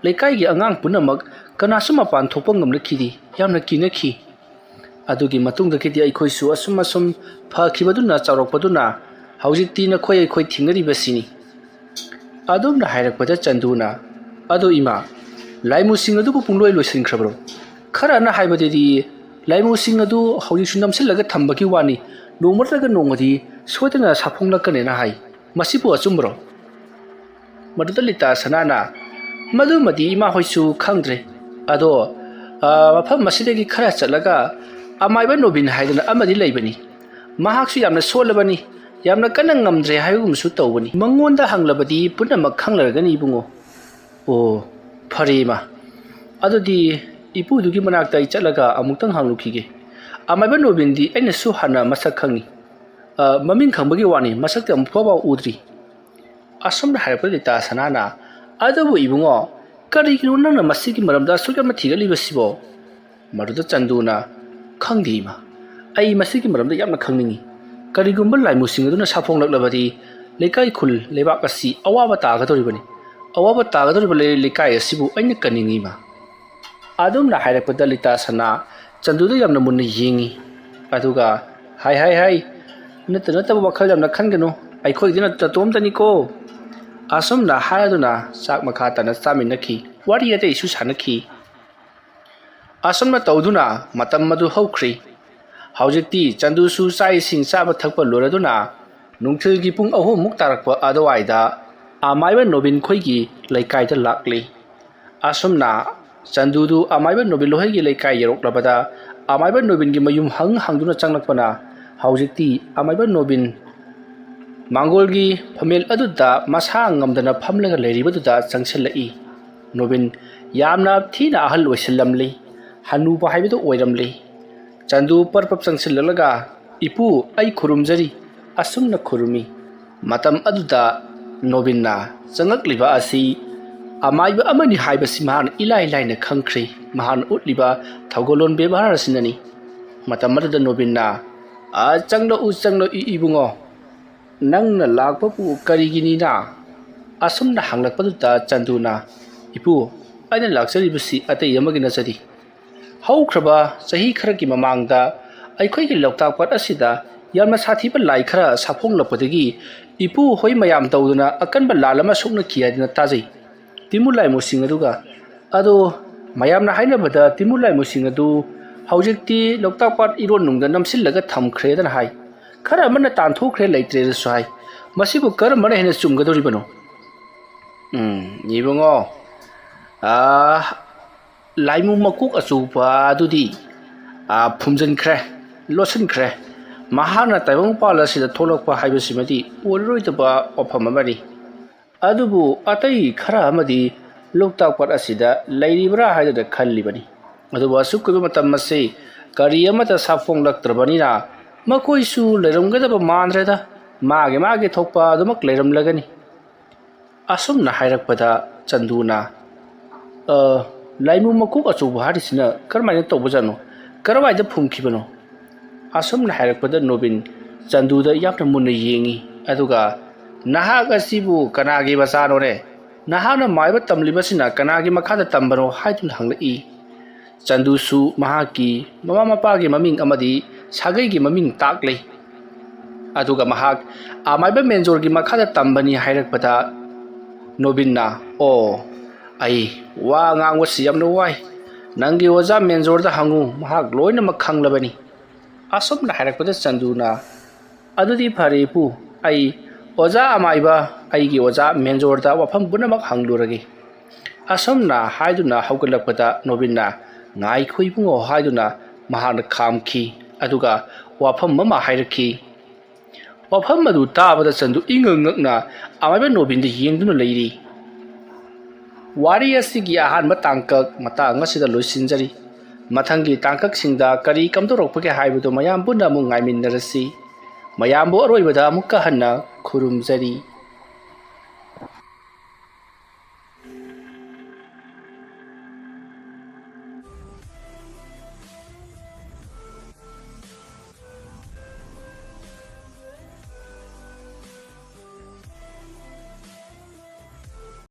S1: ꯂꯩꯀꯥꯏꯒꯤ ꯑꯉꯥꯡ ꯄꯨꯝꯅꯃꯛ ꯀꯅꯥꯁꯨ ꯃꯄꯥꯟ ꯊꯣꯛꯄ ꯉꯝꯂꯛꯈꯤꯗꯦ ꯌꯥꯝꯅ ꯀꯤꯅꯈꯤ ꯑꯗꯨꯒꯤ ꯃꯇꯨꯡꯗꯒꯤꯗꯤ ꯑꯩꯈꯣꯏꯁꯨ ꯑꯁꯨꯝ ꯐꯈꯤꯕꯗꯨꯅ ꯆꯥꯎꯔꯛꯄꯗꯨꯅ ꯍꯧꯖꯤꯛꯇꯤ ꯑꯩꯈꯣꯏ ꯊꯦꯡꯅꯔꯤꯕꯁꯤꯅꯤ ꯑꯗꯨꯝꯅ ꯍꯥꯏꯔꯛꯄꯗ ꯆꯟꯗꯨꯅ ꯑꯗꯣ ꯏꯃꯥ ꯂꯥꯏꯃꯨꯁꯤꯡ ꯑꯗꯨꯕꯨ ꯄꯨꯡꯂꯣꯏ ꯂꯣꯏꯁꯤꯟꯈ꯭ꯔꯕ꯭ꯔꯣ ꯈꯔꯅ ꯍꯥꯏꯕꯗꯗꯤ ꯂꯥꯏꯃꯨꯁꯤꯡ ꯑꯗꯨ ꯍꯧꯖꯤꯛꯁꯨ ꯅꯝꯁꯤꯜꯂꯒ ꯊꯝꯕꯒꯤ ꯋꯥꯅꯤ ꯅꯣꯡꯃ ꯅꯠꯇ꯭ꯔꯒ ꯅꯣꯡꯃꯗꯤ ꯁꯣꯏꯗꯅ ꯁꯥꯐꯣꯡꯂꯛꯀꯅꯦꯅ ꯍꯥꯏ ꯃꯁꯤꯕꯨ ꯑꯆꯨꯝꯕ꯭ꯔꯣ ꯃꯗꯨꯗ ꯂꯤꯇꯥ ꯁꯅꯥꯅ ꯃꯗꯨꯃꯗꯤ ꯏꯃꯥ ꯍꯣꯏꯁꯨ ꯈꯪꯗ꯭ꯔꯦ ꯑꯗꯣ ꯃꯐꯝ ꯑꯁꯤꯗꯒꯤ ꯈꯔ ꯆꯠꯂꯒ ꯑꯃꯥꯏꯕ ꯅꯣꯕꯤꯟ ꯍꯥꯏꯗꯅ ꯑꯃꯗꯤ ꯂꯩꯕꯅꯤ ꯃꯍꯥꯛꯁꯨ ꯌꯥꯝꯅ ꯁꯣꯜꯂꯕꯅꯤ ꯌꯥꯝꯅ ꯀꯟꯅ ꯉꯝꯗ꯭ꯔꯦ ꯍꯥꯏꯕꯒꯨꯝꯁꯨ ꯇꯧꯕꯅꯤ ꯃꯉꯣꯟꯗ ꯍꯪꯂꯕꯗꯤ ꯄꯨꯝꯅꯃꯛ ꯈꯪꯂꯔꯒꯅꯤ ꯏꯕꯨꯡꯉꯣ ꯑꯣ ꯐꯔꯦ ꯏꯃꯥ ꯑꯗꯨꯗꯤ ꯏꯄꯨꯗꯨꯒꯤ ꯃꯅꯥꯛꯇ ꯑꯩ ꯆꯠꯂꯒ ꯑꯃꯨꯛꯇꯪ ꯍꯪꯂꯨꯈꯤꯒꯦ ꯑꯃꯥꯏꯕ ꯅꯣꯕꯤꯟꯗꯤ ꯑꯩꯅꯁꯨ ꯍꯥꯟꯅ ꯃꯁꯛ ꯈꯪꯉꯤ ꯃꯃꯤꯡ ꯈꯪꯕꯒꯤ ꯋꯥꯅꯤ ꯃꯁꯛꯇꯤ ꯑꯃꯨꯛꯐꯥꯎ ꯎꯗ꯭ꯔꯤ ꯑꯁꯨꯝꯅ ꯍꯥꯏꯔꯛꯄ ꯂꯤꯇꯥ ꯁꯅꯥꯅ ꯑꯗꯨꯕꯨ ꯏꯕꯨꯡꯉꯣ ꯀꯔꯤꯒꯤꯅꯣ ꯅꯪꯅ ꯃꯁꯤꯒꯤ ꯃꯔꯝꯗ ꯑꯁꯨꯛ ꯌꯥꯝꯅ ꯊꯤꯒꯠꯂꯤꯕꯁꯤꯕꯣ ꯃꯗꯨꯗ ꯆꯟꯗꯨꯅ ꯈꯪꯗꯦ ꯏꯃꯥ ꯑꯩ ꯃꯁꯤꯒꯤ ꯃꯔꯝꯗ ꯌꯥꯝꯅ ꯈꯪꯅꯤꯡꯉꯤ ꯀꯔꯤꯒꯨꯝꯕ ꯂꯥꯏꯃꯨꯁꯤꯡ ꯑꯗꯨꯅ ꯁꯥꯐꯣꯡꯂꯛꯂꯕꯗꯤ ꯂꯩꯀꯥꯏ ꯈꯨꯜ ꯂꯩꯕꯥꯛ ꯑꯁꯤ ꯑꯋꯥꯕ ꯇꯥꯒꯗꯧꯔꯤꯕꯅꯤ ꯑꯋꯥꯕ ꯇꯥꯒꯗꯧꯔꯤꯕ ꯂꯩꯀꯥꯏ ꯑꯁꯤꯕꯨ ꯑꯩꯅ ꯀꯟꯅꯤꯡꯉꯤꯃ ꯑꯗꯨꯝꯅ ꯍꯥꯏꯔꯛꯄꯗ ꯂꯤꯇꯥ ꯁꯅꯥ ꯆꯟꯗꯨꯗ ꯌꯥꯝꯅ ꯃꯨꯟꯅ ꯌꯦꯡꯉꯤ ꯑꯗꯨꯒ ꯍꯥꯏ ꯅꯠꯇꯕ ꯋꯥꯈꯜ ꯌꯥꯝꯅ ꯈꯟꯒꯅꯨ ꯑꯩꯈꯣꯏꯗꯤ ꯅꯇꯣꯝꯇꯅꯤꯀꯣ ꯑꯁꯨꯝꯅ ꯍꯥꯏꯗꯨꯅ ꯆꯥꯛ ꯃꯈꯥ ꯇꯥꯅ ꯆꯥꯃꯤꯟꯅꯈꯤ ꯋꯥꯔꯤ ꯑꯇꯩꯁꯨ ꯁꯥꯟꯅꯈꯤ ꯑꯁꯨꯝꯅ ꯇꯧꯗꯨꯅ ꯃꯇꯝ ꯑꯗꯨ ꯍꯧꯈ꯭ꯔꯤ ꯍꯧꯖꯤꯛꯇꯤ ꯆꯟꯗꯨꯁꯨ ꯆꯥꯛ ꯏꯁꯤꯡ ꯆꯥꯕ ꯊꯛꯄ ꯂꯣꯏꯔꯗꯨꯅ ꯅꯨꯡꯊꯤꯜꯒꯤ ꯄꯨꯡ 3 ꯇꯥꯔꯛꯄ ꯑꯗꯨꯋꯥꯏꯗ ꯑꯃꯥꯏꯕ ꯅꯣꯕꯤꯟ ꯈꯣꯏꯒꯤ ꯂꯩꯀꯥꯏꯗ ꯂꯥꯛꯂꯤ ꯑꯁꯨꯝꯅ ꯆꯟꯗꯨꯗꯨ ꯑꯃꯥꯏꯕ ꯅꯣꯕꯤꯟ ꯂꯣꯏꯒꯤ ꯂꯩꯀꯥꯏ ꯌꯧꯔꯛꯂꯕꯗ ꯑꯃꯥꯏꯕ ꯅꯣꯕꯤꯟꯒꯤ ꯃꯌꯨꯝ ꯍꯪꯗꯨꯅ ꯆꯪꯂꯛꯄꯅ ꯍꯧꯖꯤꯛꯇꯤ ꯑꯃꯥꯏꯕ ꯅꯣꯕꯤꯟ ꯃꯥꯡꯒꯣꯜꯒꯤ ꯐꯝꯃꯦꯜ ꯑꯗꯨꯗ ꯃꯁꯥ ꯉꯝꯗꯅ ꯐꯝꯂꯒ ꯂꯩꯔꯤꯕꯗꯨꯗ ꯆꯪꯁꯤꯜꯂꯛꯏ ꯅꯣꯕꯤꯟ ꯌꯥꯝꯅ ꯊꯤꯅ ꯑꯍꯜ ꯑꯣꯏꯁꯤꯜꯂꯝꯂꯤ ꯍꯅꯨꯕ ꯍꯥꯏꯕꯗꯨ ꯑꯣꯏꯔꯝꯂꯤ ꯆꯟꯗꯨ ꯄꯔꯄꯞ ꯆꯪꯁꯤꯜꯂꯛꯂꯒ ꯏꯄꯨ ꯑꯩ ꯈꯨꯔꯨꯝꯖꯔꯤ ꯑꯁꯨꯝꯅ ꯈꯨꯔꯨꯝꯃꯤ ꯃꯇꯝ ꯑꯗꯨꯗ ꯅꯣꯕꯤꯟꯅ ꯆꯪꯂꯛꯂꯤꯕ ꯑꯁꯤ ꯑꯃꯥꯏꯕ ꯑꯃꯅꯤ ꯍꯥꯏꯕꯁꯤ ꯃꯍꯥꯛꯅ ꯏꯂꯥꯏ ꯂꯥꯏꯅ ꯈꯪꯈ꯭ꯔꯤ ꯃꯍꯥꯛꯅ ꯎꯠꯂꯤꯕ ꯊꯧꯒꯜꯂꯣꯟ ꯕꯦꯕꯥꯔ ꯑꯁꯤꯅꯅꯤ ꯃꯇꯝ ꯑꯗꯨꯗ ꯅꯣꯕꯤꯟꯅ ꯆꯪꯂꯛꯎ ꯏꯕꯨꯡꯉꯣ ꯅꯪꯅ ꯂꯥꯛꯄꯕꯨ ꯀꯔꯤꯒꯤꯅꯤꯅ ꯑꯁꯨꯝꯅ ꯍꯪꯂꯛꯄꯗꯨꯗ ꯆꯟꯗꯨꯅ ꯏꯄꯨ ꯑꯩꯅ ꯂꯥꯛꯆꯔꯤꯕꯁꯤ ꯑꯇꯩ ꯑꯃꯒꯤ ꯅꯠꯆꯗꯦ ꯍꯧꯈ꯭ꯔꯕ ꯆꯍꯤ ꯈꯔꯒꯤ ꯃꯃꯥꯡꯗ ꯑꯩꯈꯣꯏꯒꯤ ꯂꯣꯛꯇꯥꯛ ꯄꯥꯠ ꯑꯁꯤꯗ ꯌꯥꯝꯅ ꯁꯥꯊꯤꯕ ꯂꯥꯏ ꯈꯔ ꯁꯥꯐꯣꯡꯂꯛꯄꯗꯒꯤ ꯏꯄꯨ ꯍꯣꯏ ꯃꯌꯥꯝ ꯇꯧꯗꯨꯅ ꯑꯀꯟꯕ ꯂꯥꯜ ꯑꯃ ꯁꯣꯛꯅꯈꯤ ꯍꯥꯏꯗꯨꯅ ꯇꯥꯖꯩ ꯇꯤꯃꯨ ꯂꯥꯏꯃꯨꯁꯤꯡ ꯑꯗꯨꯒ ꯑꯗꯣ ꯃꯌꯥꯝꯅ ꯍꯥꯏꯅꯕꯗ ꯇꯤꯃꯨ ꯂꯥꯏꯃꯨꯁꯤꯡ ꯑꯗꯨ ꯍꯧꯖꯤꯛꯇꯤ ꯂꯣꯛꯇꯥꯛ ꯄꯥꯠ ꯏꯔꯣꯟꯅꯨꯡꯗ ꯅꯝꯁꯤꯜꯂꯒ ꯊꯝꯈ꯭ꯔꯦꯗꯅ ꯍꯥꯏ ꯈꯔ ꯑꯃꯅ ꯇꯥꯟꯊꯣꯛꯈ꯭ꯔꯦ ꯂꯩꯇ꯭ꯔꯦꯗꯁꯨ ꯍꯥꯏ ꯃꯁꯤꯕꯨ ꯀꯔꯝꯕꯅ ꯍꯦꯟꯅ ꯆꯨꯝꯒꯗꯧꯔꯤꯕꯅꯣ ꯏꯕꯨꯡꯉꯣ ꯂꯥꯏꯃꯨ ꯃꯀꯣꯛ ꯑꯆꯧꯕ ꯑꯗꯨꯗꯤ ꯐꯨꯝꯖꯤꯟꯈ꯭ꯔꯦ ꯂꯣꯠꯁꯤꯟꯈ꯭ꯔꯦ ꯃꯍꯥꯛꯅ ꯇꯥꯏꯕꯪꯄꯥꯜ ꯑꯁꯤꯗ ꯊꯣꯛꯂꯛꯄ ꯍꯥꯏꯕꯁꯤꯃꯗꯤ ꯑꯣꯏꯔꯔꯣꯏꯗꯕ ꯋꯥꯐꯝ ꯑꯃꯅꯤ ꯑꯗꯨꯕꯨ ꯑꯇꯩ ꯈꯔ ꯑꯃꯗꯤ ꯂꯣꯛꯇꯥꯛ ꯄꯥꯠ ꯑꯁꯤꯗ ꯂꯩꯔꯤꯕ꯭ꯔꯥ ꯍꯥꯏꯗꯨꯅ ꯈꯜꯂꯤꯕꯅꯤ ꯑꯗꯨꯕꯨ ꯑꯁꯨꯛ ꯀꯨꯏꯕ ꯃꯇꯝ ꯑꯁꯤ ꯀꯔꯤ ꯑꯃꯠꯇ ꯁꯥꯐꯣꯡꯂꯛꯇ꯭ꯔꯕꯅꯤꯅ ꯃꯈꯣꯏꯁꯨ ꯂꯩꯔꯝꯒꯗꯕ ꯃꯥꯟꯗ꯭ꯔꯦꯗ ꯃꯥꯒꯤ ꯊꯣꯛꯄ ꯑꯗꯨꯃꯛ ꯂꯩꯔꯝꯂꯒꯅꯤ ꯑꯁꯨꯝꯅ ꯍꯥꯏꯔꯛꯄꯗ ꯆꯟꯗꯨꯅ ꯂꯥꯏꯃꯨ ꯃꯀꯣꯛ ꯑꯆꯧꯕ ꯍꯥꯏꯔꯤꯁꯤꯅ ꯀꯔꯝꯍꯥꯏꯅ ꯇꯧꯕꯖꯥꯠꯅꯣ ꯀꯔꯝꯍꯥꯏꯅ ꯐꯨꯝꯈꯤꯕꯅꯣ ꯑꯁꯨꯝꯅ ꯍꯥꯏꯔꯛꯄꯗ ꯅꯣꯕꯤꯟ ꯆꯟꯗꯨꯗ ꯌꯥꯝꯅ ꯃꯨꯟꯅ ꯌꯦꯡꯉꯤ ꯑꯗꯨꯒ ꯅꯍꯥꯛ ꯑꯁꯤꯕꯨ ꯀꯅꯥꯒꯤ ꯃꯆꯥꯅꯣꯅꯦ ꯅꯍꯥꯛꯅ ꯃꯥꯏꯕ ꯇꯝꯂꯤꯕꯁꯤꯅ ꯀꯅꯥꯒꯤ ꯃꯈꯥꯗ ꯇꯝꯕꯅꯣ ꯍꯥꯏꯗꯨꯅ ꯍꯪꯂꯛꯏ ꯆꯟꯗꯨꯁꯨ ꯃꯍꯥꯛꯀꯤ ꯃꯃꯥ ꯃꯄꯥꯒꯤ ꯃꯃꯤꯡ ꯑꯃꯗꯤ ꯁꯥꯒꯩꯒꯤ ꯃꯃꯤꯡ ꯇꯥꯛꯂꯤ ꯑꯗꯨꯒ ꯃꯍꯥꯛ ꯑꯃꯥꯏꯕ ꯃꯦꯟꯖꯣꯔꯒꯤ ꯃꯈꯥꯗ ꯇꯝꯕꯅꯤ ꯍꯥꯏꯔꯛꯄꯗ ꯅꯣꯕꯤꯟꯅ ꯑꯩ ꯋꯥ ꯉꯥꯡꯕꯁꯤ ꯌꯥꯝꯅ ꯋꯥꯏ ꯅꯪꯒꯤ ꯑꯣꯖꯥ ꯃꯦꯟꯖꯣꯔꯗ ꯍꯪꯉꯨ ꯃꯍꯥꯛ ꯂꯣꯏꯅꯃꯛ ꯈꯪꯂꯕꯅꯤ ꯑꯁꯨꯝꯅ ꯍꯥꯏꯔꯛꯄꯗ ꯆꯟꯗꯨꯅ ꯑꯗꯨꯗꯤ ꯐꯔꯦ ꯏꯄꯨ ꯑꯩ ꯑꯣꯖꯥ ꯑꯃꯥꯏꯕ ꯑꯩꯒꯤ ꯑꯣꯖꯥ ꯃꯦꯟꯖꯣꯔꯗ ꯋꯥꯐꯝ ꯄꯨꯝꯅꯃꯛ ꯍꯪꯂꯨꯔꯒꯦ ꯑꯁꯨꯝꯅ ꯍꯥꯏꯗꯨꯅ ꯍꯧꯒꯠꯂꯛꯄꯗ ꯅꯣꯕꯤꯟꯅ ꯉꯥꯏꯈꯣ ꯏꯕꯨꯡꯉꯣ ꯍꯥꯏꯗꯨꯅ ꯃꯍꯥꯛꯅ ꯈꯥꯝꯈꯤ ꯑꯗꯨꯒ ꯋꯥꯐꯝ ꯑꯃ ꯍꯥꯏꯔꯛꯈꯤ ꯋꯥꯐꯝ ꯑꯗꯨ ꯇꯥꯕꯗ ꯆꯟꯗꯨ ꯏꯉꯛ ꯉꯛꯅ ꯑꯃꯥꯏꯕ ꯅꯣꯕꯤꯟꯗ ꯌꯦꯡꯗꯨꯅ ꯂꯩꯔꯤ ꯋꯥꯔꯤ ꯑꯁꯤꯒꯤ ꯑꯍꯥꯟꯕ ꯇꯥꯡꯀꯛ ꯃꯇꯥꯡ ꯑꯁꯤꯗ ꯂꯣꯏꯁꯤꯟꯖꯔꯤ ꯃꯊꯪꯒꯤ ꯇꯥꯡꯀꯛꯁꯤꯡꯗ ꯀꯔꯤ ꯀꯝꯗꯧꯔꯛꯄꯒꯦ ꯍꯥꯏꯕꯗꯨ ꯃꯌꯥꯝ ꯄꯨꯟꯅ ꯑꯃꯨꯛ ꯉꯥꯏꯃꯤꯟꯅꯔꯁꯤ ꯃꯌꯥꯝꯕꯨ ꯑꯔꯣꯏꯕꯗ ꯑꯃꯨꯛꯀ ꯍꯟꯅ ꯈꯨꯔꯨꯝꯖꯔꯤ